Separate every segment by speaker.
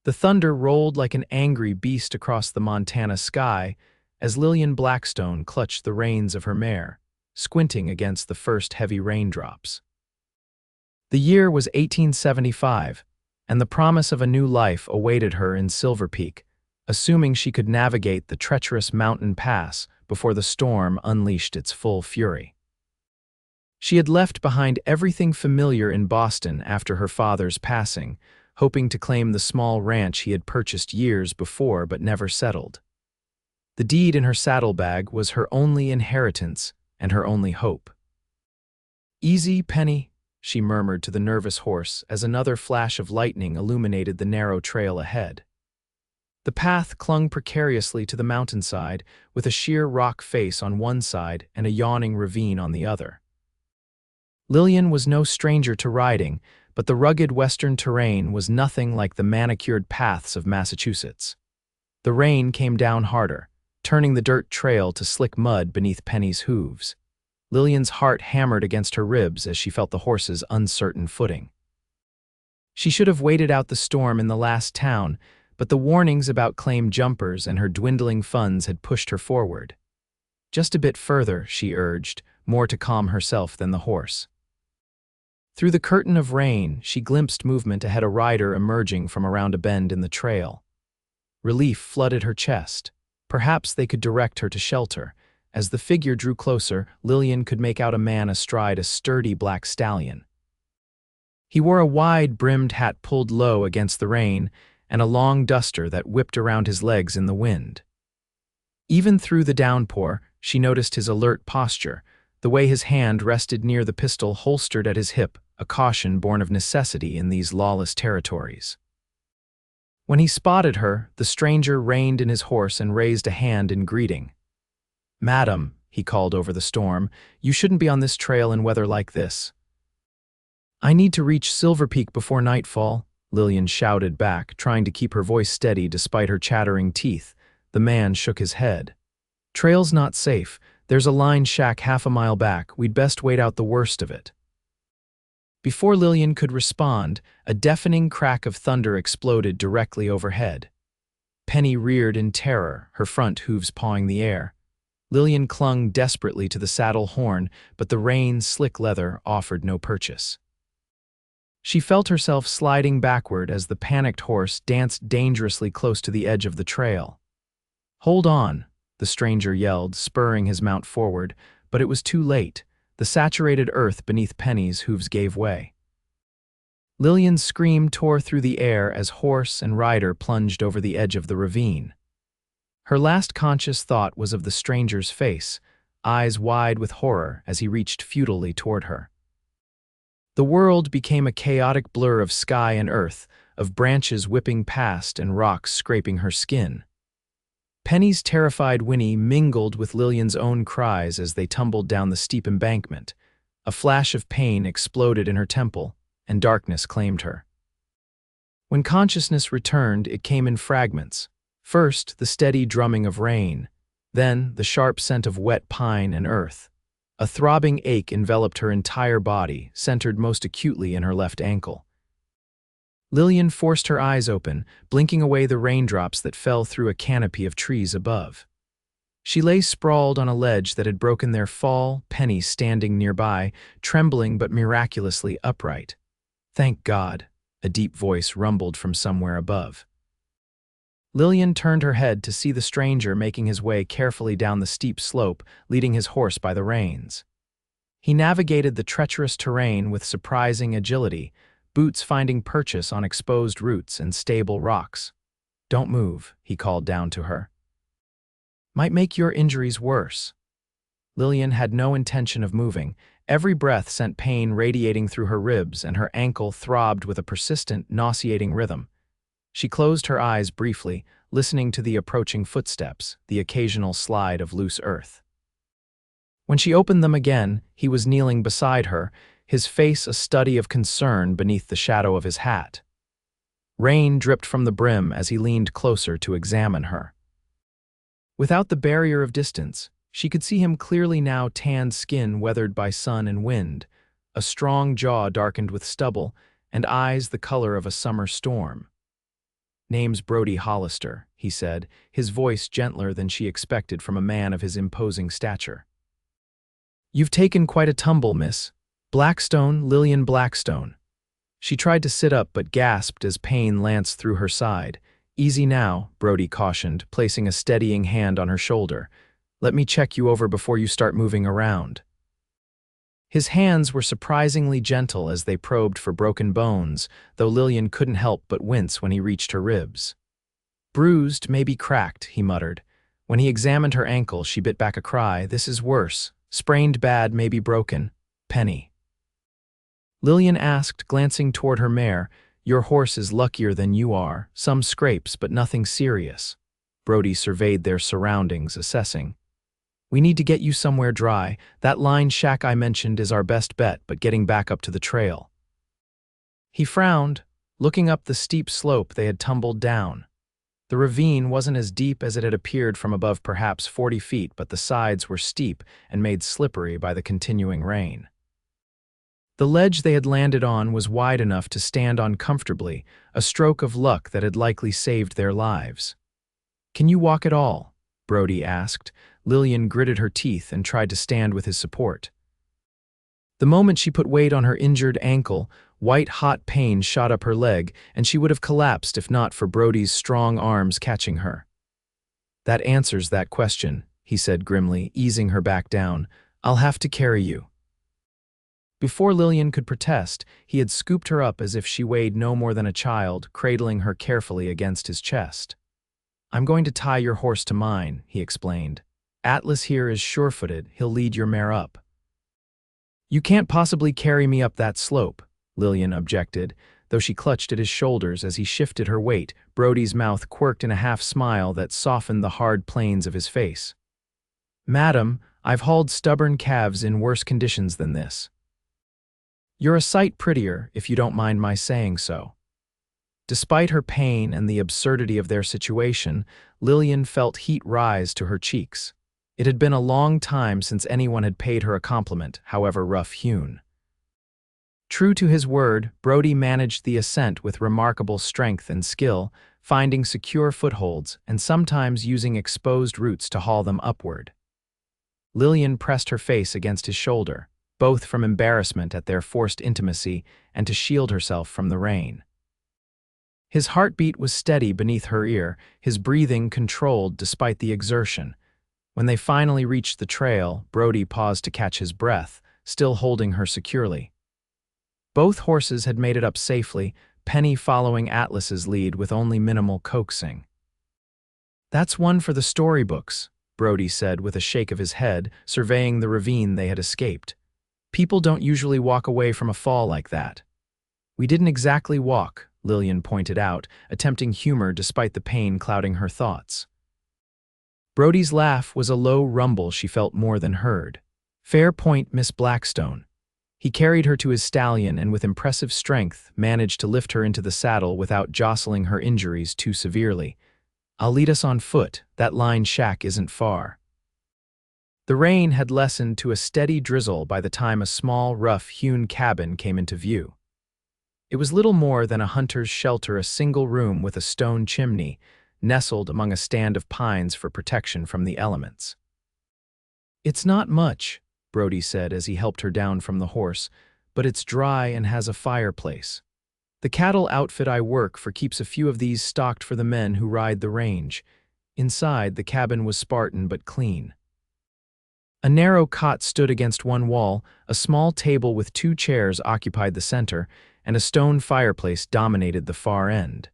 Speaker 1: The thunder rolled like an angry beast across the Montana sky as Lillian Blackstone clutched the reins of her mare, squinting against the first heavy raindrops. The year was 1875, and the promise of a new life awaited her in Silver Peak, assuming she could navigate the treacherous mountain pass before the storm unleashed its full fury. She had left behind everything familiar in Boston after her father's passing, hoping to claim the small ranch he had purchased years before but never settled. The deed in her saddlebag was her only inheritance and her only hope. "Easy, Penny," she murmured to the nervous horse as another flash of lightning illuminated the narrow trail ahead. The path clung precariously to the mountainside, with a sheer rock face on one side and a yawning ravine on the other. Lillian was no stranger to riding, but the rugged western terrain was nothing like the manicured paths of Massachusetts. The rain came down harder, turning the dirt trail to slick mud beneath Penny's hooves. Lillian's heart hammered against her ribs as she felt the horse's uncertain footing. She should have waited out the storm in the last town, but the warnings about claim jumpers and her dwindling funds had pushed her forward. "Just a bit further," she urged, more to calm herself than the horse. Through the curtain of rain, she glimpsed movement ahead, a rider emerging from around a bend in the trail. Relief flooded her chest. Perhaps they could direct her to shelter. As the figure drew closer, Lillian could make out a man astride a sturdy black stallion. He wore a wide-brimmed hat pulled low against the rain and a long duster that whipped around his legs in the wind. Even through the downpour, she noticed his alert posture, the way his hand rested near the pistol holstered at his hip, a caution born of necessity in these lawless territories. When he spotted her, the stranger reined in his horse and raised a hand in greeting. "Madam," he called over the storm, "you shouldn't be on this trail in weather like this." "I need to reach Silver Peak before nightfall," Lillian shouted back, trying to keep her voice steady despite her chattering teeth. The man shook his head. "Trail's not safe. There's a line shack half a mile back. We'd best wait out the worst of it." Before Lillian could respond, a deafening crack of thunder exploded directly overhead. Penny reared in terror, her front hooves pawing the air. Lillian clung desperately to the saddle horn, but the rain's slick leather offered no purchase. She felt herself sliding backward as the panicked horse danced dangerously close to the edge of the trail. "Hold on," the stranger yelled, spurring his mount forward, but it was too late. The saturated earth beneath Penny's hooves gave way. Lillian's scream tore through the air as horse and rider plunged over the edge of the ravine. Her last conscious thought was of the stranger's face, eyes wide with horror as he reached futilely toward her. The world became a chaotic blur of sky and earth, of branches whipping past and rocks scraping her skin. Penny's terrified whinny mingled with Lillian's own cries as they tumbled down the steep embankment. A flash of pain exploded in her temple, and darkness claimed her. When consciousness returned, it came in fragments. First, the steady drumming of rain, then the sharp scent of wet pine and earth. A throbbing ache enveloped her entire body, centered most acutely in her left ankle. Lillian forced her eyes open, blinking away the raindrops that fell through a canopy of trees above. She lay sprawled on a ledge that had broken their fall, Penny standing nearby, trembling but miraculously upright. "Thank God," a deep voice rumbled from somewhere above. Lillian turned her head to see the stranger making his way carefully down the steep slope, leading his horse by the reins. He navigated the treacherous terrain with surprising agility, boots finding purchase on exposed roots and stable rocks. "Don't move," he called down to her. "Might make your injuries worse." Lillian had no intention of moving. Every breath sent pain radiating through her ribs, and her ankle throbbed with a persistent, nauseating rhythm. She closed her eyes briefly, listening to the approaching footsteps, the occasional slide of loose earth. When she opened them again, he was kneeling beside her, his face a study of concern beneath the shadow of his hat. Rain dripped from the brim as he leaned closer to examine her. Without the barrier of distance, she could see him clearly now, tanned skin weathered by sun and wind, a strong jaw darkened with stubble, and eyes the color of a summer storm. Name's Brody Hollister, he said, his voice gentler than she expected from a man of his imposing stature. You've taken quite a tumble, miss. Blackstone, Lillian Blackstone. She tried to sit up but gasped as pain lanced through her side. Easy now, Brody cautioned, placing a steadying hand on her shoulder. Let me check you over before you start moving around. His hands were surprisingly gentle as they probed for broken bones, though Lillian couldn't help but wince when he reached her ribs. Bruised, maybe cracked, he muttered. When he examined her ankle, she bit back a cry. This is worse. Sprained bad, maybe broken. Penny. Lillian asked, glancing toward her mare, Your horse is luckier than you are. Some scrapes, but nothing serious. Brody surveyed their surroundings, assessing. We need to get you somewhere dry. That line shack I mentioned is our best bet, but getting back up to the trail. He frowned, looking up the steep slope they had tumbled down. The ravine wasn't as deep as it had appeared from above perhaps 40 feet, but the sides were steep and made slippery by the continuing rain. The ledge they had landed on was wide enough to stand on comfortably, a stroke of luck that had likely saved their lives. Can you walk at all? Brody asked. Lillian gritted her teeth and tried to stand with his support. The moment she put weight on her injured ankle, white-hot pain shot up her leg, and she would have collapsed if not for Brody's strong arms catching her. That answers that question, he said grimly, easing her back down. I'll have to carry you. Before Lillian could protest, he had scooped her up as if she weighed no more than a child, cradling her carefully against his chest. I'm going to tie your horse to mine, he explained. Atlas here is sure-footed, he'll lead your mare up. You can't possibly carry me up that slope, Lillian objected, though she clutched at his shoulders as he shifted her weight. Brody's mouth quirked in a half-smile that softened the hard planes of his face. Madam, I've hauled stubborn calves in worse conditions than this. You're a sight prettier, if you don't mind my saying so. Despite her pain and the absurdity of their situation, Lillian felt heat rise to her cheeks. It had been a long time since anyone had paid her a compliment, however rough-hewn. True to his word, Brody managed the ascent with remarkable strength and skill, finding secure footholds and sometimes using exposed roots to haul them upward. Lillian pressed her face against his shoulder, both from embarrassment at their forced intimacy and to shield herself from the rain. His heartbeat was steady beneath her ear, his breathing controlled despite the exertion. When they finally reached the trail, Brody paused to catch his breath, still holding her securely. Both horses had made it up safely, Penny following Atlas's lead with only minimal coaxing. That's one for the storybooks, Brody said with a shake of his head, surveying the ravine they had escaped. People don't usually walk away from a fall like that. We didn't exactly walk, Lillian pointed out, attempting humor despite the pain clouding her thoughts. Brody's laugh was a low rumble she felt more than heard. Fair point, Miss Blackstone. He carried her to his stallion and with impressive strength managed to lift her into the saddle without jostling her injuries too severely. I'll lead us on foot, that line shack isn't far. The rain had lessened to a steady drizzle by the time a small, rough-hewn cabin came into view. It was little more than a hunter's shelter, a single room with a stone chimney, nestled among a stand of pines for protection from the elements. It's not much, Brody said as he helped her down from the horse, but it's dry and has a fireplace. The cattle outfit I work for keeps a few of these stocked for the men who ride the range. Inside, the cabin was Spartan but clean. A narrow cot stood against one wall, a small table with 2 chairs occupied the center, and a stone fireplace dominated the far end.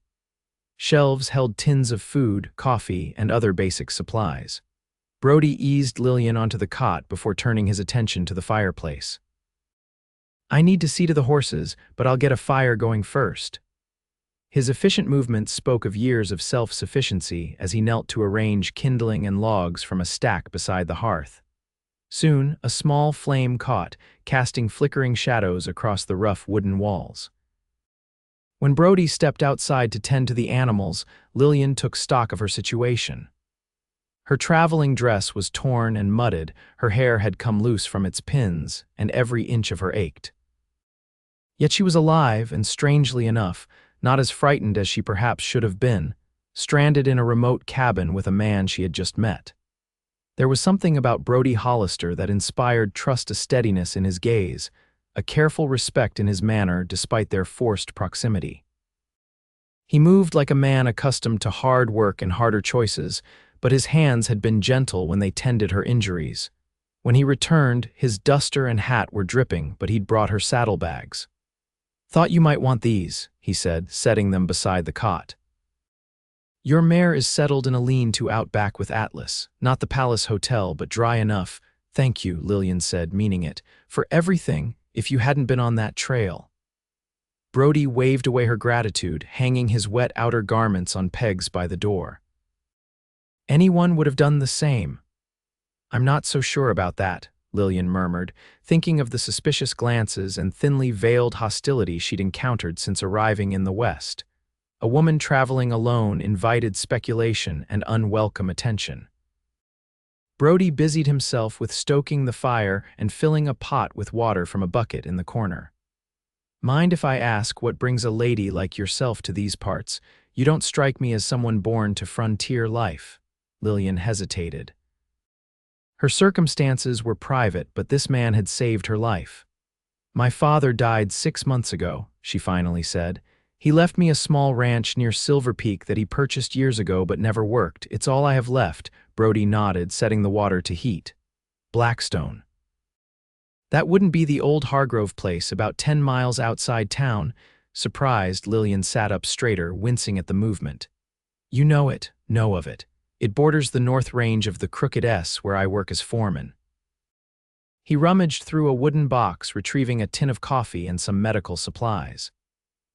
Speaker 1: Shelves held tins of food, coffee, and other basic supplies. Brody eased Lillian onto the cot before turning his attention to the fireplace. I need to see to the horses, but I'll get a fire going first. His efficient movements spoke of years of self-sufficiency as he knelt to arrange kindling and logs from a stack beside the hearth. Soon, a small flame caught, casting flickering shadows across the rough wooden walls. When Brody stepped outside to tend to the animals, Lillian took stock of her situation. Her traveling dress was torn and mudded, her hair had come loose from its pins, and every inch of her ached. Yet she was alive, and strangely enough, not as frightened as she perhaps should have been, stranded in a remote cabin with a man she had just met. There was something about Brody Hollister that inspired trust, a steadiness in his gaze, a careful respect in his manner despite their forced proximity. He moved like a man accustomed to hard work and harder choices, but his hands had been gentle when they tended her injuries. When he returned, his duster and hat were dripping, but he'd brought her saddlebags. "Thought you might want these," he said, setting them beside the cot. "Your mare is settled in a lean-to out back with Atlas, not the Palace Hotel, but dry enough. Thank you," Lillian said, meaning it, "for everything, if you hadn't been on that trail." Brody waved away her gratitude, hanging his wet outer garments on pegs by the door. "Anyone would have done the same." "I'm not so sure about that," Lillian murmured, thinking of the suspicious glances and thinly veiled hostility she'd encountered since arriving in the West. A woman traveling alone invited speculation and unwelcome attention. Brody busied himself with stoking the fire and filling a pot with water from a bucket in the corner. "Mind if I ask what brings a lady like yourself to these parts? You don't strike me as someone born to frontier life." Lillian hesitated. Her circumstances were private, but this man had saved her life. "My father died 6 months ago," she finally said. "He left me a small ranch near Silver Peak that he purchased years ago but never worked. It's all I have left." Brody nodded, setting the water to heat. "Blackstone. That wouldn't be the old Hargrove place, about 10 miles outside town." Surprised, Lillian sat up straighter, wincing at the movement. "You know it, know of it. It borders the north range of the Crooked S, where I work as foreman." He rummaged through a wooden box, retrieving a tin of coffee and some medical supplies.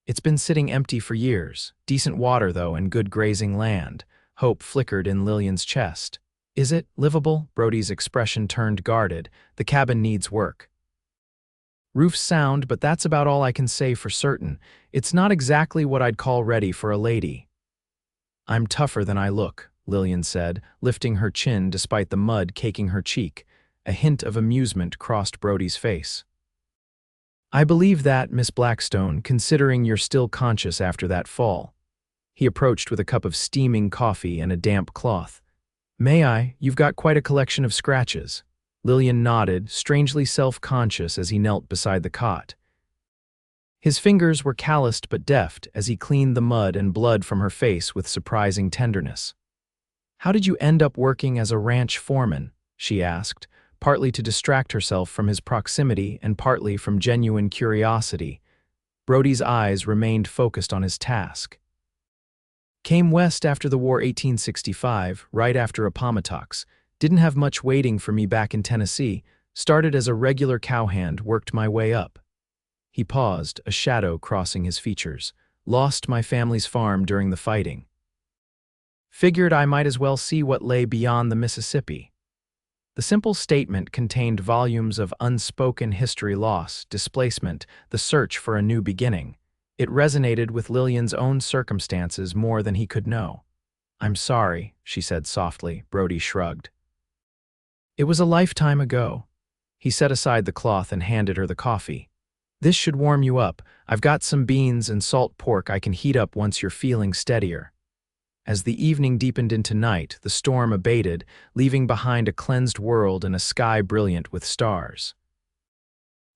Speaker 1: "It's been sitting empty for years. Decent water, though, and good grazing land." Hope flickered in Lillian's chest. "Is it livable?" Brody's expression turned guarded. "The cabin needs work. Roof's sound, but that's about all I can say for certain. It's not exactly what I'd call ready for a lady." "I'm tougher than I look," Lillian said, lifting her chin despite the mud caking her cheek. A hint of amusement crossed Brody's face. "I believe that, Miss Blackstone, considering you're still conscious after that fall." He approached with a cup of steaming coffee and a damp cloth. "May I? You've got quite a collection of scratches." Lillian nodded, strangely self-conscious as he knelt beside the cot. His fingers were calloused but deft as he cleaned the mud and blood from her face with surprising tenderness. "How did you end up working as a ranch foreman?" she asked, partly to distract herself from his proximity and partly from genuine curiosity. Brody's eyes remained focused on his task. "Came west after the war, 1865, right after Appomattox. Didn't have much waiting for me back in Tennessee. Started as a regular cowhand, worked my way up." He paused, a shadow crossing his features. "Lost my family's farm during the fighting. Figured I might as well see what lay beyond the Mississippi." The simple statement contained volumes of unspoken history: loss, displacement, the search for a new beginning. It resonated with Lillian's own circumstances more than he could know. "I'm sorry," she said softly. Brody shrugged. "It was a lifetime ago." He set aside the cloth and handed her the coffee. "This should warm you up. I've got some beans and salt pork I can heat up once you're feeling steadier." As the evening deepened into night, the storm abated, leaving behind a cleansed world and a sky brilliant with stars.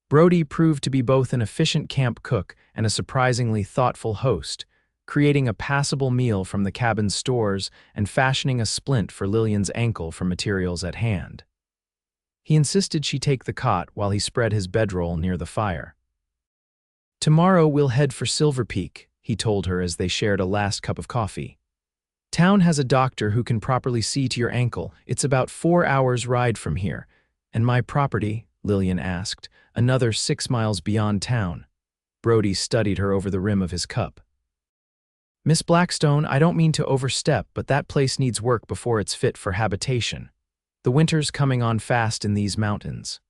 Speaker 1: Brody proved to be both an efficient camp cook and a surprisingly thoughtful host, creating a passable meal from the cabin's stores and fashioning a splint for Lillian's ankle from materials at hand. He insisted she take the cot while he spread his bedroll near the fire. "Tomorrow we'll head for Silver Peak," he told her as they shared a last cup of coffee. "Town has a doctor who can properly see to your ankle. It's about 4 hours' ride from here." "And my property?" Lillian asked. "Another 6 miles beyond town." Brody studied her over the rim of his cup. "Miss Blackstone, I don't mean to overstep, but that place needs work before it's fit for habitation. The winter's coming on fast in these mountains."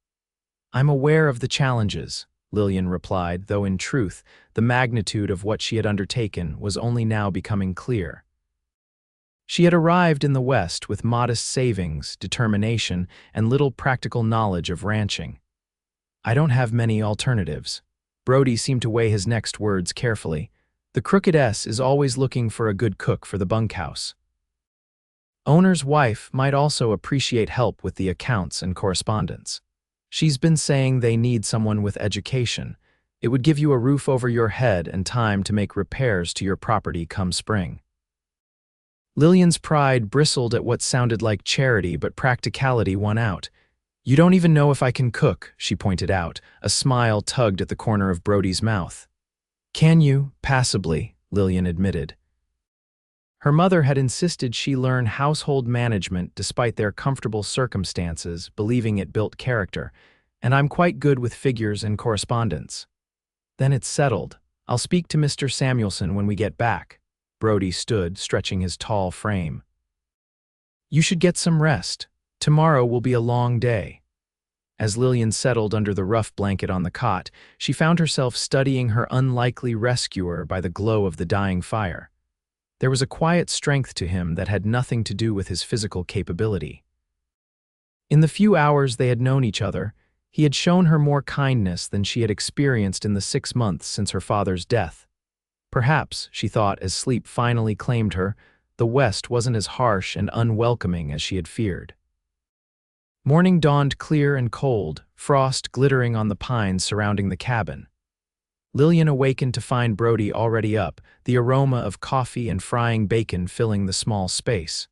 Speaker 1: "I'm aware of the challenges," Lillian replied, though in truth, the magnitude of what she had undertaken was only now becoming clear. She had arrived in the West with modest savings, determination, and little practical knowledge of ranching. "I don't have many alternatives." Brody seemed to weigh his next words carefully. The crooked S is always looking for a good cook for the bunkhouse. Owner's wife might also appreciate help with the accounts and correspondence. She's been saying they need someone with education. It would give you a roof over your head and time to make repairs to your property come spring. Lillian's pride bristled at what sounded like charity, but practicality won out. You don't even know if I can cook, she pointed out. A smile tugged at the corner of Brody's mouth. Can you? Passably, Lillian admitted. Her mother had insisted she learn household management despite their comfortable circumstances, believing it built character, and I'm quite good with figures and correspondence. Then it's settled. I'll speak to Mr. Samuelson when we get back. Brody stood, stretching his tall frame. You should get some rest. Tomorrow will be a long day. As Lillian settled under the rough blanket on the cot, she found herself studying her unlikely rescuer by the glow of the dying fire. There was a quiet strength to him that had nothing to do with his physical capability. In the few hours they had known each other, he had shown her more kindness than she had experienced in the 6 months since her father's death. Perhaps, she thought as sleep finally claimed her, the West wasn't as harsh and unwelcoming as she had feared. Morning dawned clear and cold, frost glittering on the pines surrounding the cabin. Lillian awakened to find Brody already up, the aroma of coffee and frying bacon filling the small space.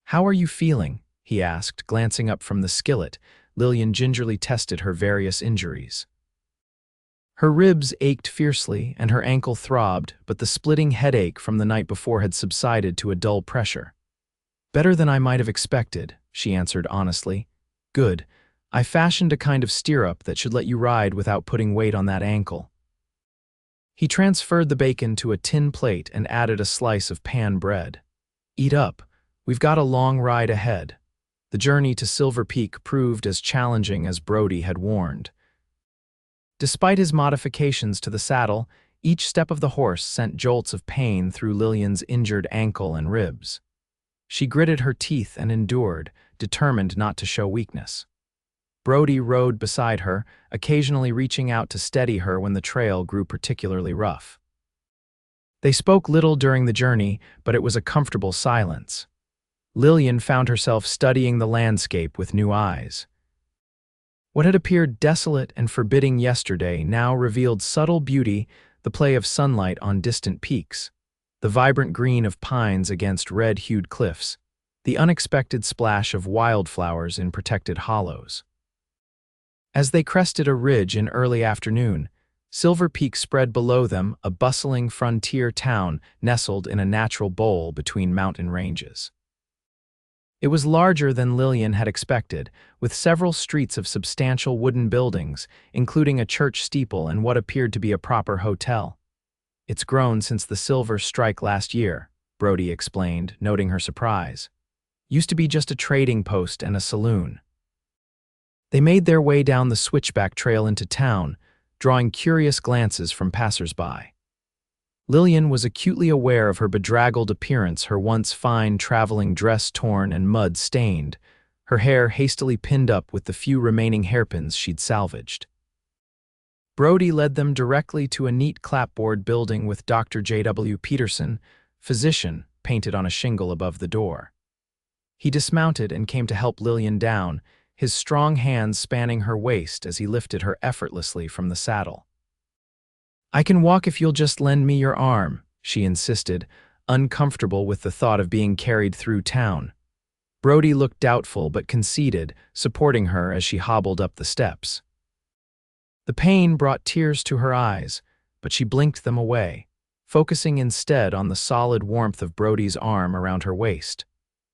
Speaker 1: How are you feeling? He asked, glancing up from the skillet. Lillian gingerly tested her various injuries. Her ribs ached fiercely and her ankle throbbed, but the splitting headache from the night before had subsided to a dull pressure. Better than I might have expected, she answered honestly. Good. I fashioned a kind of stirrup that should let you ride without putting weight on that ankle. He transferred the bacon to a tin plate and added a slice of pan bread. Eat up. We've got a long ride ahead. The journey to Silver Peak proved as challenging as Brody had warned. Despite his modifications to the saddle, each step of the horse sent jolts of pain through Lillian's injured ankle and ribs. She gritted her teeth and endured, determined not to show weakness. Brody rode beside her, occasionally reaching out to steady her when the trail grew particularly rough. They spoke little during the journey, but it was a comfortable silence. Lillian found herself studying the landscape with new eyes. What had appeared desolate and forbidding yesterday now revealed subtle beauty, the play of sunlight on distant peaks, the vibrant green of pines against red-hued cliffs, the unexpected splash of wildflowers in protected hollows. As they crested a ridge in early afternoon, Silver Peak spread below them, a bustling frontier town nestled in a natural bowl between mountain ranges. It was larger than Lillian had expected, with several streets of substantial wooden buildings, including a church steeple and what appeared to be a proper hotel. It's grown since the silver strike last year, Brody explained, noting her surprise. Used to be just a trading post and a saloon. They made their way down the switchback trail into town, drawing curious glances from passers-by. Lillian was acutely aware of her bedraggled appearance, her once fine traveling dress torn and mud-stained, her hair hastily pinned up with the few remaining hairpins she'd salvaged. Brody led them directly to a neat clapboard building with Dr. J.W. Peterson, physician, painted on a shingle above the door. He dismounted and came to help Lillian down, his strong hands spanning her waist as he lifted her effortlessly from the saddle. I can walk if you'll just lend me your arm, she insisted, uncomfortable with the thought of being carried through town. Brody looked doubtful but conceded, supporting her as she hobbled up the steps. The pain brought tears to her eyes, but she blinked them away, focusing instead on the solid warmth of Brody's arm around her waist.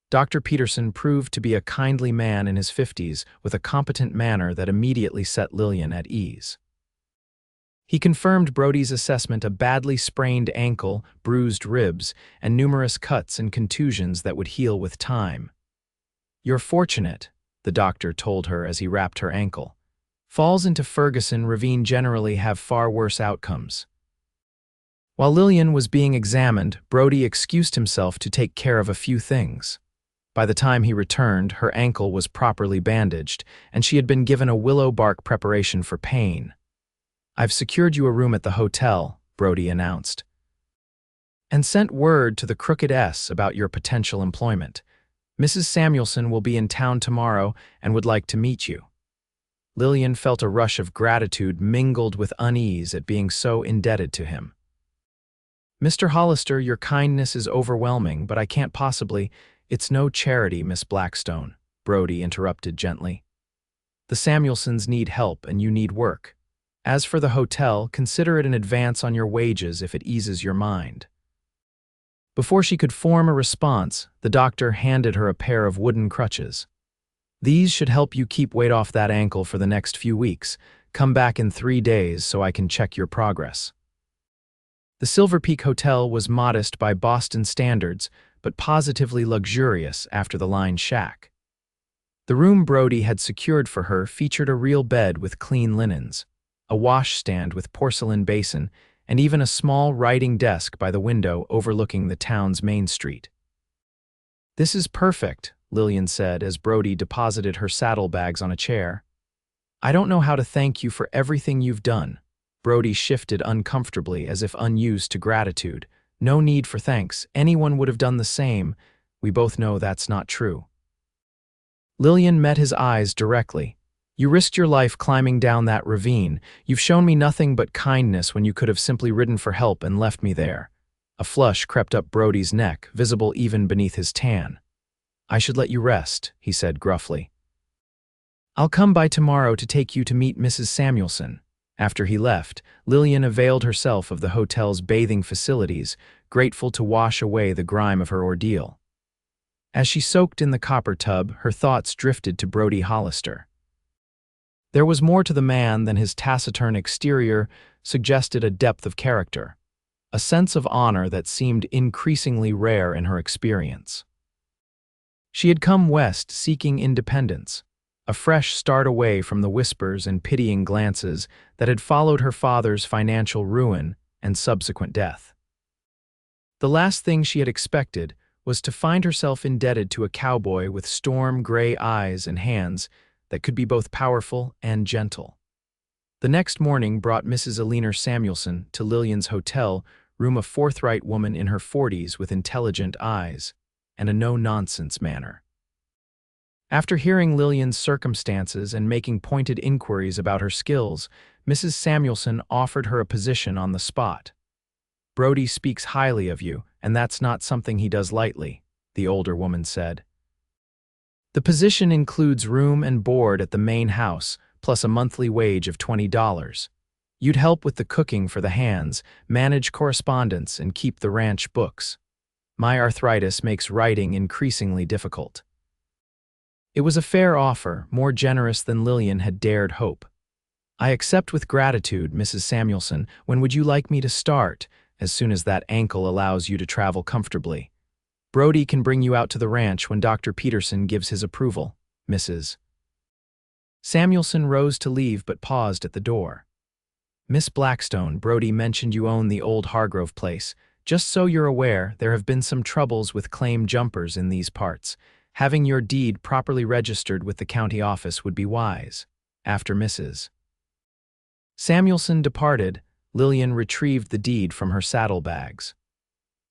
Speaker 1: Dr. Peterson proved to be a kindly man in his 50s with a competent manner that immediately set Lillian at ease. He confirmed Brody's assessment: a badly sprained ankle, bruised ribs, and numerous cuts and contusions that would heal with time. You're fortunate, the doctor told her as he wrapped her ankle. Falls into Ferguson Ravine generally have far worse outcomes. While Lillian was being examined, Brody excused himself to take care of a few things. By the time he returned, her ankle was properly bandaged, and she had been given a willow bark preparation for pain. I've secured you a room at the hotel, Brody announced. and sent word to the Crooked S about your potential employment. Mrs. Samuelson will be in town tomorrow and would like to meet you." Lillian felt a rush of gratitude mingled with unease at being so indebted to him. "Mr. Hollister, your kindness is overwhelming, but I can't possibly—" "It's no charity, Miss Blackstone," Brody interrupted gently. "The Samuelsons need help and you need work. As for the hotel, consider it an advance on your wages if it eases your mind." Before she could form a response, the doctor handed her a pair of wooden crutches. "These should help you keep weight off that ankle for the next few weeks. Come back in 3 days so I can check your progress." The Silver Peak Hotel was modest by Boston standards, but positively luxurious after the line shack. The room Brody had secured for her featured a real bed with clean linens, a washstand with porcelain basin, and even a small writing desk by the window overlooking the town's main street. "This is perfect," Lillian said as Brody deposited her saddlebags on a chair. "I don't know how to thank you for everything you've done." Brody shifted uncomfortably as if unused to gratitude. "No need for thanks. Anyone would have done the same. We both know that's not true." Lillian met his eyes directly. "You risked your life climbing down that ravine. You've shown me nothing but kindness when you could have simply ridden for help and left me there." A flush crept up Brody's neck, visible even beneath his tan. "I should let you rest," he said gruffly. "I'll come by tomorrow to take you to meet Mrs. Samuelson." After he left, Lillian availed herself of the hotel's bathing facilities, grateful to wash away the grime of her ordeal. As she soaked in the copper tub, her thoughts drifted to Brody Hollister. There was more to the man than his taciturn exterior suggested. A depth of character, a sense of honor that seemed increasingly rare in her experience. She had come west seeking independence, a fresh start away from the whispers and pitying glances that had followed her father's financial ruin and subsequent death. The last thing she had expected was to find herself indebted to a cowboy with storm-gray eyes and hands that could be both powerful and gentle. The next morning brought Mrs. Eleanor Samuelson to Lillian's hotel room, a forthright woman in her 40s with intelligent eyes and a no-nonsense manner. After hearing Lillian's circumstances and making pointed inquiries about her skills, Mrs. Samuelson offered her a position on the spot. "Brody speaks highly of you, and that's not something he does lightly," the older woman said. "The position includes room and board at the main house, plus a monthly wage of $20. You'd help with the cooking for the hands, manage correspondence, and keep the ranch books. My arthritis makes writing increasingly difficult." It was a fair offer, more generous than Lillian had dared hope. "I accept with gratitude, Mrs. Samuelson. When would you like me to start?" "As soon as that ankle allows you to travel comfortably. Brody can bring you out to the ranch when Dr. Peterson gives his approval, Mrs." Samuelson rose to leave but paused at the door. "Miss Blackstone, Brody mentioned you own the old Hargrove place. Just so you're aware, there have been some troubles with claim jumpers in these parts. Having your deed properly registered with the county office would be wise." After Mrs. Samuelson departed, Lillian retrieved the deed from her saddlebags.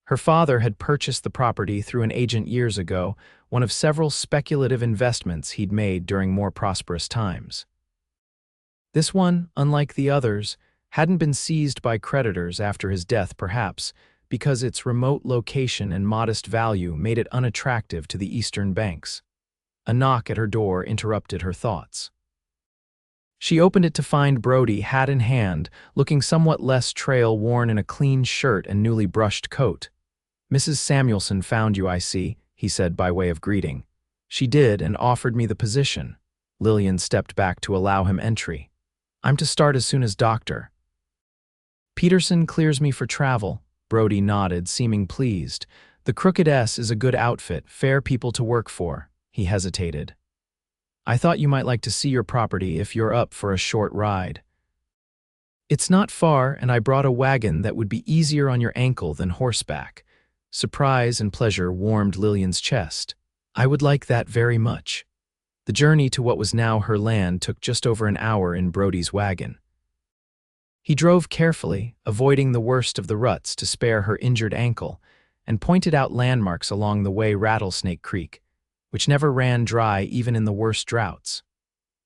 Speaker 1: Her father had purchased the property through an agent years ago, one of several speculative investments he'd made during more prosperous times. This one, unlike the others, hadn't been seized by creditors after his death, perhaps because its remote location and modest value made it unattractive to the eastern banks. A knock at her door interrupted her thoughts. She opened it to find Brody, hat in hand, looking somewhat less trail-worn in a clean shirt and newly brushed coat. "Mrs. Samuelson found you, I see," he said by way of greeting. "She did, and offered me the position." Lillian stepped back to allow him entry. "I'm to start as soon as Dr. Peterson clears me for travel." Brody nodded, seeming pleased. "The Crooked S is a good outfit, fair people to work for." He hesitated. "I thought you might like to see your property if you're up for a short ride." "It's not far, and I brought a wagon that would be easier on your ankle than horseback." Surprise and pleasure warmed Lillian's chest. "I would like that very much." The journey to what was now her land took just over an hour in Brody's wagon. He drove carefully, avoiding the worst of the ruts to spare her injured ankle, and pointed out landmarks along the way: Rattlesnake Creek, which never ran dry even in the worst droughts;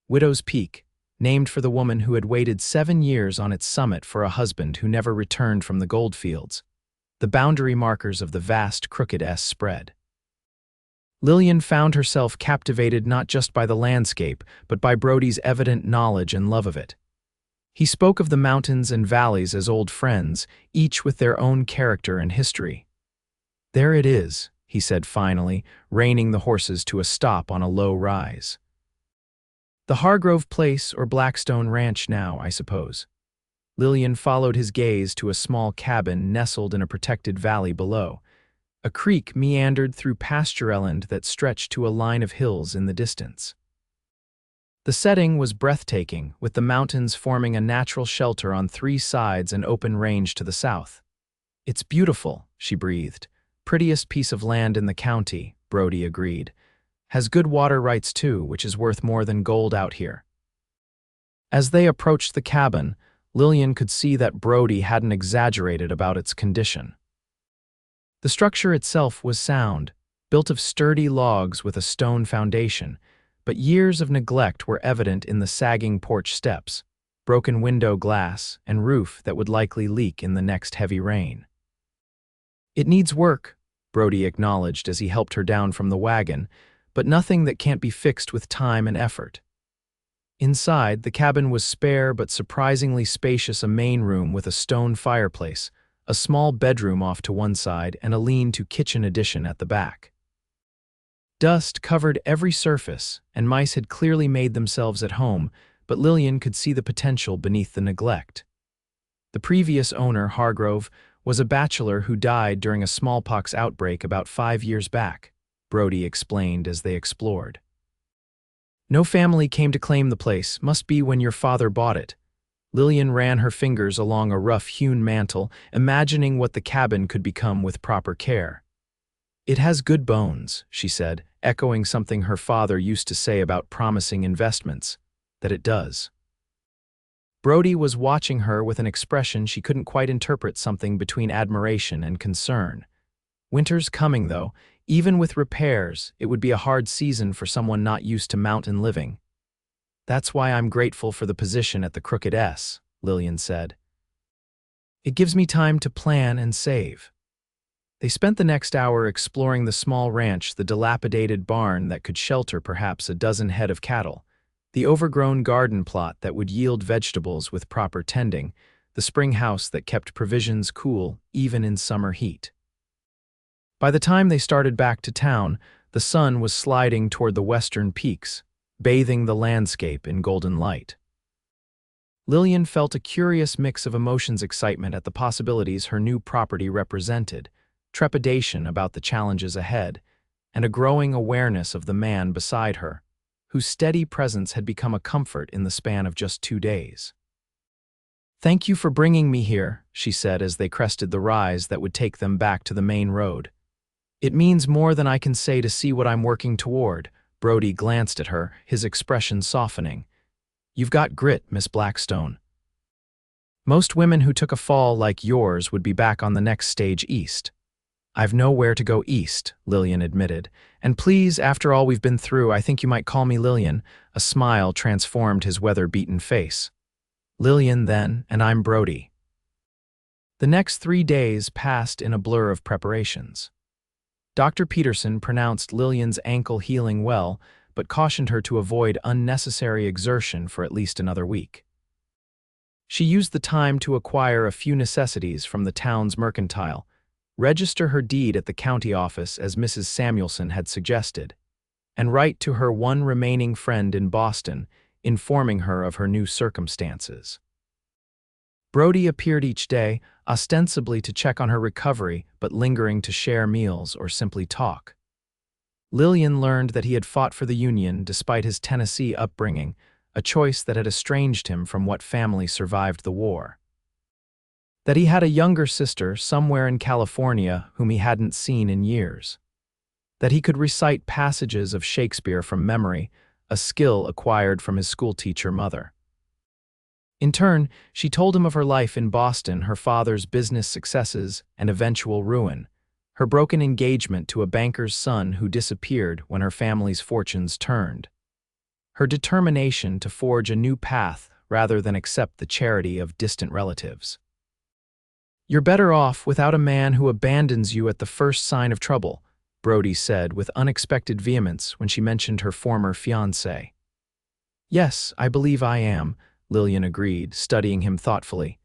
Speaker 1: Widow's Peak, named for the woman who had waited 7 years on its summit for a husband who never returned from the goldfields; the boundary markers of the vast Crooked S spread. Lillian found herself captivated not just by the landscape, but by Brody's evident knowledge and love of it. He spoke of the mountains and valleys as old friends, each with their own character and history. "There it is," he said finally, reining the horses to a stop on a low rise. "The Hargrove Place or Blackstone Ranch now, I suppose." Lillian followed his gaze to a small cabin nestled in a protected valley below. A creek meandered through pastureland that stretched to a line of hills in the distance. The setting was breathtaking, with the mountains forming a natural shelter on 3 sides and open range to the south. "It's beautiful," she breathed. "Prettiest piece of land in the county," Brody agreed. "Has good water rights too, which is worth more than gold out here." As they approached the cabin, Lillian could see that Brody hadn't exaggerated about its condition. The structure itself was sound, built of sturdy logs with a stone foundation, but years of neglect were evident in the sagging porch steps, broken window glass, and roof that would likely leak in the next heavy rain. "It needs work," Brody acknowledged as he helped her down from the wagon, "but nothing that can't be fixed with time and effort." Inside, the cabin was spare but surprisingly spacious: a main room with a stone fireplace, a small bedroom off to one side, and a lean-to kitchen addition at the back. Dust covered every surface, and mice had clearly made themselves at home, but Lillian could see the potential beneath the neglect. The previous owner, Hargrove, was a bachelor who died during a smallpox outbreak about 5 years back, Brody explained as they explored. "No family came to claim the place. Must be when your father bought it." Lillian ran her fingers along a rough-hewn mantel, imagining what the cabin could become with proper care. "It has good bones," she said, echoing something her father used to say about promising investments, "that it does." Brody was watching her with an expression she couldn't quite interpret, something between admiration and concern. Winter's coming, though. Even with repairs, it would be a hard season for someone not used to mountain living. "That's why I'm grateful for the position at the Crooked S," Lillian said. "It gives me time to plan and save." They spent the next hour exploring the small ranch, the dilapidated barn that could shelter perhaps a dozen head of cattle, the overgrown garden plot that would yield vegetables with proper tending, the spring house that kept provisions cool even in summer heat. By the time they started back to town, the sun was sliding toward the western peaks, bathing the landscape in golden light. Lillian felt a curious mix of emotions: excitement at the possibilities her new property represented, trepidation about the challenges ahead, and a growing awareness of the man beside her, whose steady presence had become a comfort in the span of just 2 days. "Thank you for bringing me here," she said as they crested the rise that would take them back to the main road. "It means more than I can say to see what I'm working toward." Brody glanced at her, his expression softening. "You've got grit, Miss Blackstone. Most women who took a fall like yours would be back on the next stage east." "I've nowhere to go east," Lillian admitted. "And please, after all we've been through, I think you might call me Lillian." A smile transformed his weather-beaten face. "Lillian, then, and I'm Brody." The next 3 days passed in a blur of preparations. Dr. Peterson pronounced Lillian's ankle healing well, but cautioned her to avoid unnecessary exertion for at least another week. She used the time to acquire a few necessities from the town's mercantile, register her deed at the county office as Mrs. Samuelson had suggested, and write to her one remaining friend in Boston, informing her of her new circumstances. Brody appeared each day, ostensibly to check on her recovery, but lingering to share meals or simply talk. Lillian learned that he had fought for the Union despite his Tennessee upbringing, a choice that had estranged him from what family survived the war. That he had a younger sister somewhere in California whom he hadn't seen in years. That he could recite passages of Shakespeare from memory, a skill acquired from his schoolteacher mother. In turn, she told him of her life in Boston, her father's business successes and eventual ruin, her broken engagement to a banker's son who disappeared when her family's fortunes turned, her determination to forge a new path rather than accept the charity of distant relatives. "You're better off without a man who abandons you at the first sign of trouble," Brody said with unexpected vehemence when she mentioned her former fiancé. "Yes, I believe I am," Lillian agreed, studying him thoughtfully.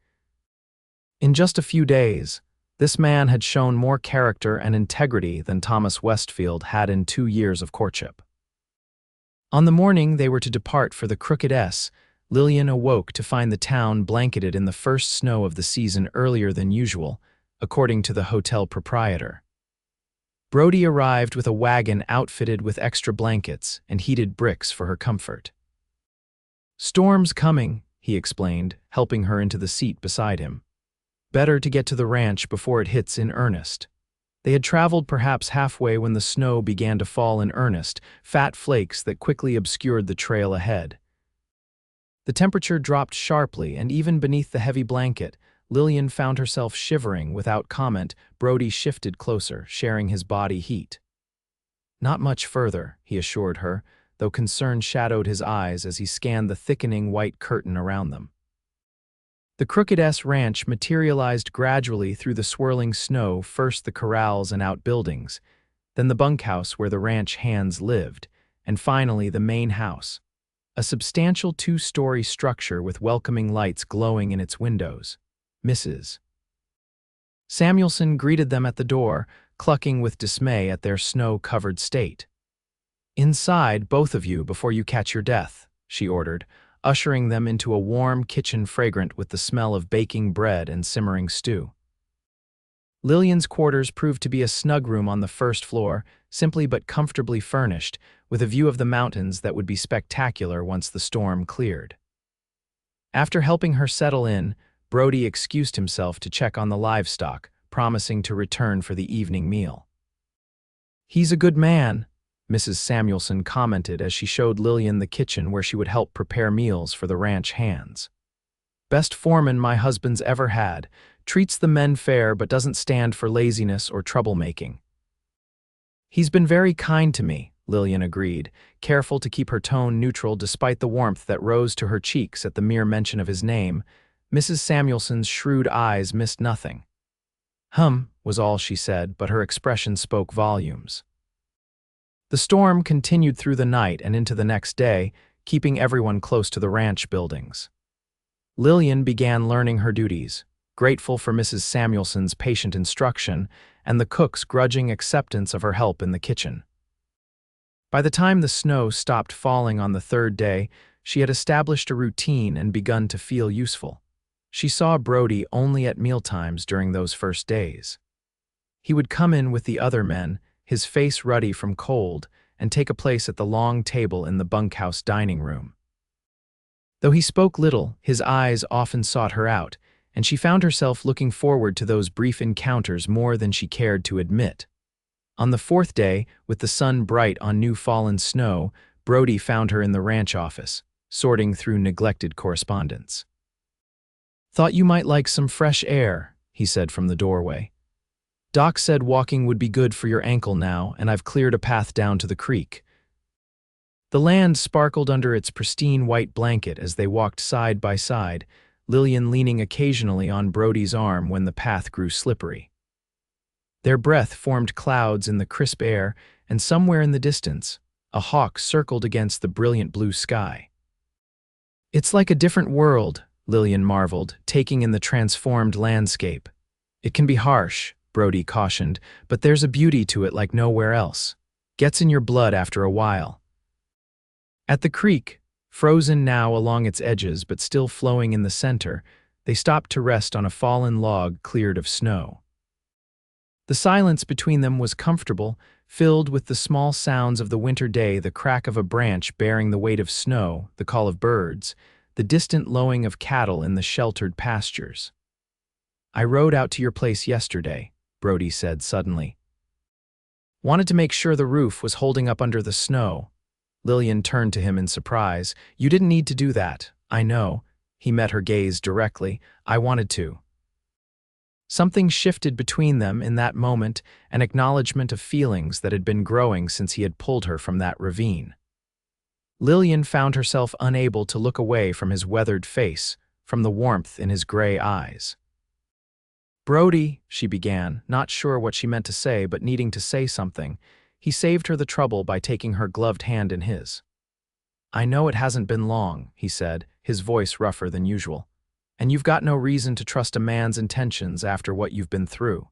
Speaker 1: In just a few days, this man had shown more character and integrity than Thomas Westfield had in 2 years of courtship. On the morning they were to depart for the Crooked S, Lillian awoke to find the town blanketed in the first snow of the season earlier than usual, according to the hotel proprietor. Brody arrived with a wagon outfitted with extra blankets and heated bricks for her comfort. "Storm's coming," he explained, helping her into the seat beside him. "Better to get to the ranch before it hits in earnest." They had traveled perhaps halfway when the snow began to fall in earnest, fat flakes that quickly obscured the trail ahead. The temperature dropped sharply, and even beneath the heavy blanket, Lillian found herself shivering. Without comment, Brody shifted closer, sharing his body heat. "Not much further," he assured her, though concern shadowed his eyes as he scanned the thickening white curtain around them. The Crooked S ranch materialized gradually through the swirling snow, first the corrals and outbuildings, then the bunkhouse where the ranch hands lived, and finally the main house, a substantial 2-story structure with welcoming lights glowing in its windows. Mrs. Samuelson greeted them at the door, clucking with dismay at their snow-covered state. "Inside, both of you, before you catch your death," she ordered, ushering them into a warm kitchen fragrant with the smell of baking bread and simmering stew. Lillian's quarters proved to be a snug room on the first floor, simply but comfortably furnished, with a view of the mountains that would be spectacular once the storm cleared. After helping her settle in, Brody excused himself to check on the livestock, promising to return for the evening meal. "He's a good man," Mrs. Samuelson commented as she showed Lillian the kitchen where she would help prepare meals for the ranch hands. "Best foreman my husband's ever had. Treats the men fair but doesn't stand for laziness or troublemaking." "He's been very kind to me," Lillian agreed, careful to keep her tone neutral despite the warmth that rose to her cheeks at the mere mention of his name. Mrs. Samuelson's shrewd eyes missed nothing. Was all she said, but her expression spoke volumes. The storm continued through the night and into the next day, keeping everyone close to the ranch buildings. Lillian began learning her duties, grateful for Mrs. Samuelson's patient instruction and the cook's grudging acceptance of her help in the kitchen. By the time the snow stopped falling on the third day, she had established a routine and begun to feel useful. She saw Brody only at mealtimes during those first days. He would come in with the other men, his face ruddy from cold, and take a place at the long table in the bunkhouse dining room. Though he spoke little, his eyes often sought her out, and she found herself looking forward to those brief encounters more than she cared to admit. On the fourth day, with the sun bright on new fallen snow, Brody found her in the ranch office, sorting through neglected correspondence. "Thought you might like some fresh air," he said from the doorway. "Doc said walking would be good for your ankle now, and I've cleared a path down to the creek." The land sparkled under its pristine white blanket as they walked side by side, Lillian leaning occasionally on Brody's arm when the path grew slippery. Their breath formed clouds in the crisp air, and somewhere in the distance, a hawk circled against the brilliant blue sky. "It's like a different world," Lillian marveled, taking in the transformed landscape. "It can be harsh," Brody cautioned, "but there's a beauty to it like nowhere else. Gets in your blood after a while." At the creek, frozen now along its edges but still flowing in the center, they stopped to rest on a fallen log cleared of snow. The silence between them was comfortable, filled with the small sounds of the winter day, the crack of a branch bearing the weight of snow, the call of birds, the distant lowing of cattle in the sheltered pastures. "I rode out to your place yesterday," Brody said suddenly. "Wanted to make sure the roof was holding up under the snow." Lillian turned to him in surprise. "You didn't need to do that, I know," He met her gaze directly. "I wanted to." Something shifted between them in that moment, an acknowledgement of feelings that had been growing since he had pulled her from that ravine. Lillian found herself unable to look away from his weathered face, from the warmth in his gray eyes. "Brody," she began, not sure what she meant to say but needing to say something. He saved her the trouble by taking her gloved hand in his. "I know it hasn't been long," he said, his voice rougher than usual. "And you've got no reason to trust a man's intentions after what you've been through.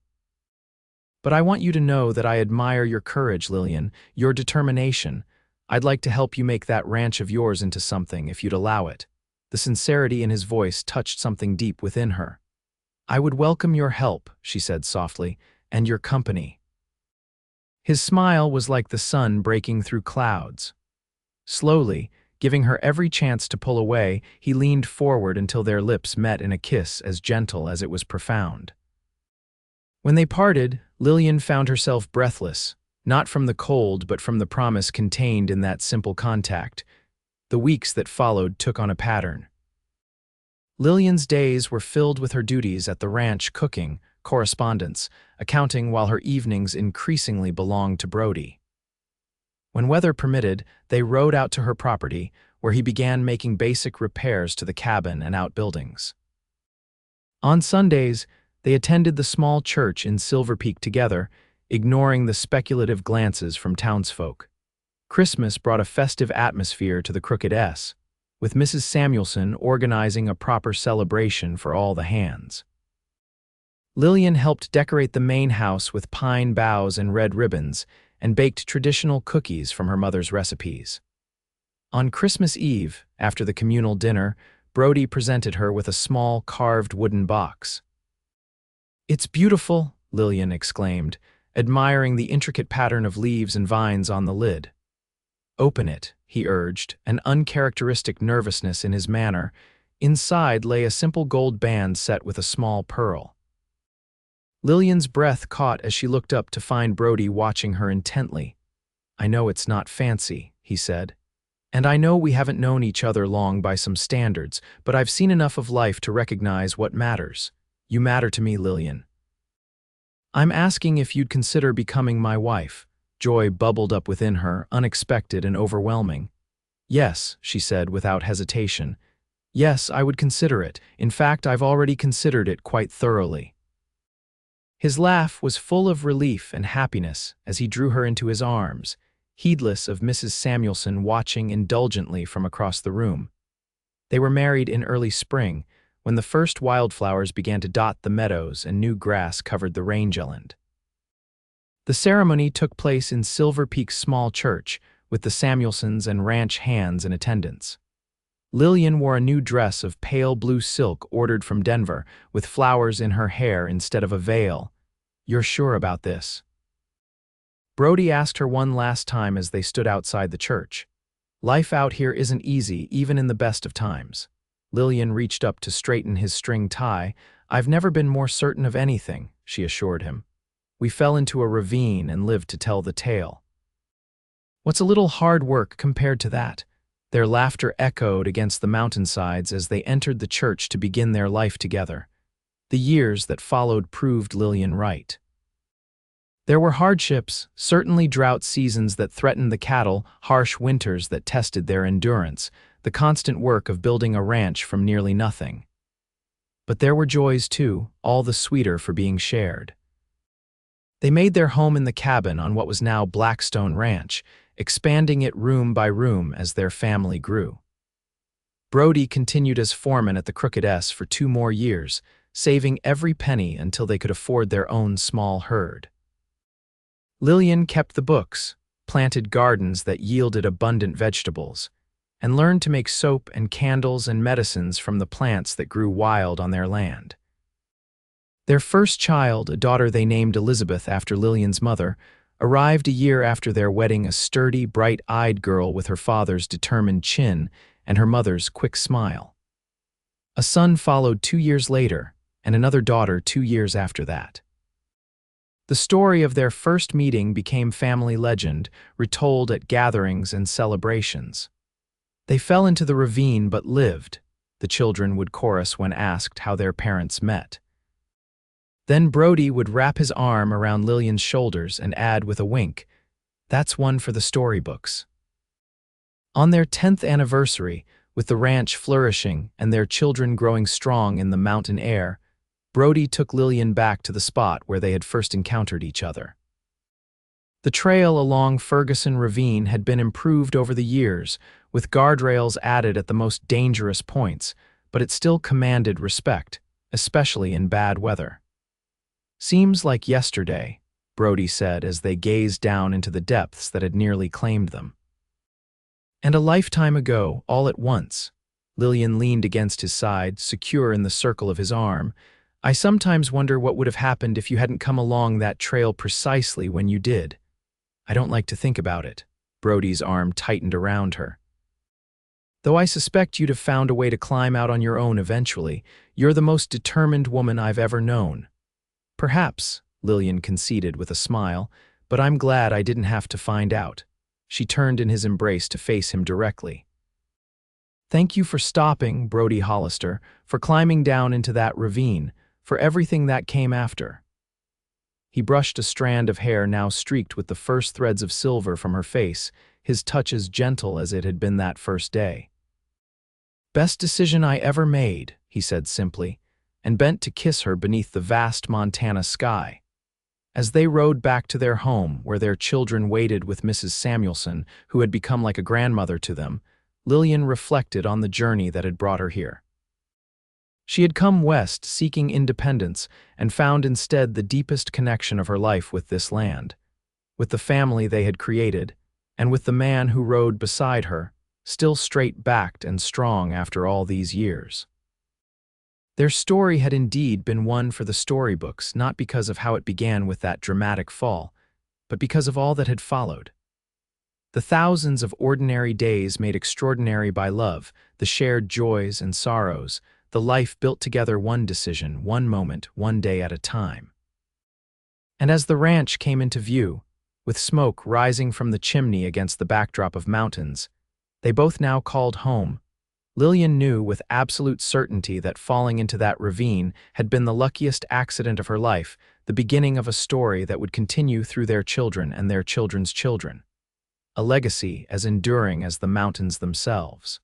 Speaker 1: But I want you to know that I admire your courage, Lillian, your determination. I'd like to help you make that ranch of yours into something, if you'd allow it." The sincerity in his voice touched something deep within her. "I would welcome your help," she said softly, "and your company." His smile was like the sun breaking through clouds. Slowly, giving her every chance to pull away, he leaned forward until their lips met in a kiss as gentle as it was profound. When they parted, Lillian found herself breathless, not from the cold but from the promise contained in that simple contact. The weeks that followed took on a pattern. Lillian's days were filled with her duties at the ranch, cooking, correspondence, accounting, while her evenings increasingly belonged to Brody. When weather permitted, they rode out to her property, where he began making basic repairs to the cabin and outbuildings. On Sundays, they attended the small church in Silver Peak together, ignoring the speculative glances from townsfolk. Christmas brought a festive atmosphere to the Crooked S, with Mrs. Samuelson organizing a proper celebration for all the hands. Lillian helped decorate the main house with pine boughs and red ribbons, and baked traditional cookies from her mother's recipes. On Christmas Eve, after the communal dinner, Brody presented her with a small carved wooden box. "It's beautiful," Lillian exclaimed, admiring the intricate pattern of leaves and vines on the lid. "Open it," he urged, an uncharacteristic nervousness in his manner. Inside lay a simple gold band set with a small pearl. Lillian's breath caught as she looked up to find Brody watching her intently. "I know it's not fancy," he said. "And I know we haven't known each other long by some standards, but I've seen enough of life to recognize what matters. You matter to me, Lillian. I'm asking if you'd consider becoming my wife." Joy bubbled up within her, unexpected and overwhelming. "Yes," she said without hesitation. "Yes, I would consider it. In fact, I've already considered it quite thoroughly." His laugh was full of relief and happiness as he drew her into his arms, heedless of Mrs. Samuelson watching indulgently from across the room. They were married in early spring, when the first wildflowers began to dot the meadows and new grass covered the range island. The ceremony took place in Silver Peak's small church, with the Samuelsons and ranch hands in attendance. Lillian wore a new dress of pale blue silk ordered from Denver, with flowers in her hair instead of a veil. "You're sure about this?" Brody asked her one last time as they stood outside the church. "Life out here isn't easy, even in the best of times." Lillian reached up to straighten his string tie. "I've never been more certain of anything," she assured him. "We fell into a ravine and lived to tell the tale. What's a little hard work compared to that?" Their laughter echoed against the mountainsides as they entered the church to begin their life together. The years that followed proved Lillian right. There were hardships, certainly drought seasons that threatened the cattle, harsh winters that tested their endurance, the constant work of building a ranch from nearly nothing. But there were joys too, all the sweeter for being shared. They made their home in the cabin on what was now Blackstone Ranch, expanding it room by room as their family grew. Brody continued as foreman at the Crooked S for 2 more years, saving every penny until they could afford their own small herd. Lillian kept the books, planted gardens that yielded abundant vegetables, and learned to make soap and candles and medicines from the plants that grew wild on their land. Their first child, a daughter they named Elizabeth after Lillian's mother, arrived a year after their wedding, a sturdy, bright-eyed girl with her father's determined chin and her mother's quick smile. A son followed 2 years later, and another daughter 2 years after that. The story of their first meeting became family legend, retold at gatherings and celebrations. They fell into the ravine but lived, the children would chorus when asked how their parents met. Then Brody would wrap his arm around Lillian's shoulders and add with a wink, "That's one for the storybooks." On their 10th anniversary, with the ranch flourishing and their children growing strong in the mountain air, Brody took Lillian back to the spot where they had first encountered each other. The trail along Ferguson Ravine had been improved over the years, with guardrails added at the most dangerous points, but it still commanded respect, especially in bad weather. "Seems like yesterday," Brody said as they gazed down into the depths that had nearly claimed them. "And a lifetime ago, all at once." Lillian leaned against his side, secure in the circle of his arm. "I sometimes wonder what would have happened if you hadn't come along that trail precisely when you did." "I don't like to think about it." Brody's arm tightened around her. "Though I suspect you'd have found a way to climb out on your own eventually. You're the most determined woman I've ever known." "Perhaps," Lillian conceded with a smile, "but I'm glad I didn't have to find out." She turned in his embrace to face him directly. "Thank you for stopping, Brody Hollister, for climbing down into that ravine, for everything that came after." He brushed a strand of hair now streaked with the first threads of silver from her face, his touch as gentle as it had been that first day. "Best decision I ever made," he said simply, and bent to kiss her beneath the vast Montana sky. As they rode back to their home, where their children waited with Mrs. Samuelson, who had become like a grandmother to them, Lillian reflected on the journey that had brought her here. She had come west seeking independence and found instead the deepest connection of her life with this land, with the family they had created, and with the man who rode beside her, still straight-backed and strong after all these years. Their story had indeed been one for the storybooks, not because of how it began with that dramatic fall, but because of all that had followed. The thousands of ordinary days made extraordinary by love, the shared joys and sorrows, the life built together one decision, one moment, one day at a time. And as the ranch came into view, with smoke rising from the chimney against the backdrop of mountains, they both now called home. Lillian knew with absolute certainty that falling into that ravine had been the luckiest accident of her life, the beginning of a story that would continue through their children and their children's children. A legacy as enduring as the mountains themselves.